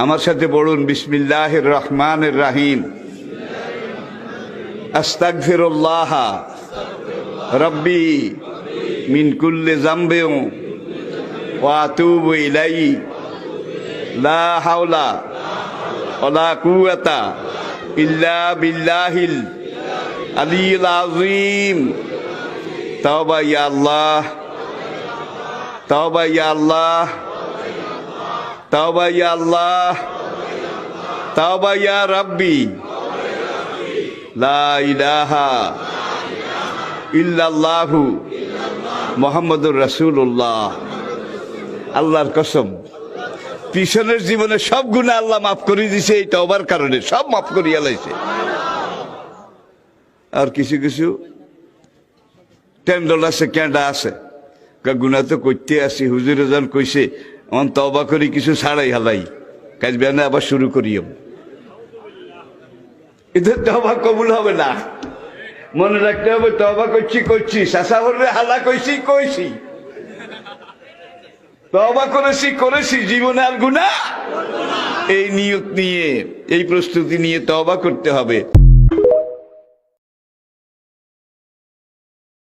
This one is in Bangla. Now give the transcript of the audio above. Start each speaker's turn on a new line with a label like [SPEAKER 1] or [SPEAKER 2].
[SPEAKER 1] আমার সাথে পড়ুন, বিসমিল্লাহির রহমানির রহিম। আস্তাগফিরুল্লাহ রব্বি মিন কুল্লি যামবিন ওয়া আতুবু ইলাইহি লা হাওলা ওয়ালা কুওয়াতা ইল্লা বিল্লাহিল আলিয়্যিল আযীম। তাওবা ইয়া আল্লাহ, তাওবা ইয়া আল্লাহ, তাওবা ইয়া আল্লাহ, তাওবা ইয়া রাব্বি, লা ইলাহা ইল্লাল্লাহু মুহাম্মাদুর রাসূলুল্লাহ। আল্লাহর কসম, পিছনের জীবনে সব গুনাহ আল্লাহ মাফ করে দিয়েছে এই তওবার কারণে, সব মাফ করিয়া লাইছে। আর কিছু কিছু টেন্ডল আছে, ক্যান্ডা আছে, গুনাহ তো করতে আসি, হুজুরে যান কইছে অন তওবা করি কিছু ছাড়াই হালাই, কাজ বেনা আবার শুরু করিও। এদের তওবা কবুল হবে না, মনে রাখতে হবে তওবা করছি করছি, শাসা বললে হালা কইছি কইছি, তওবা করেছি করেছি, জীবনে আর গুনাহ। এই নিয়ত নিয়ে, এই প্রস্তুতি নিয়ে তওবা করতে হবে।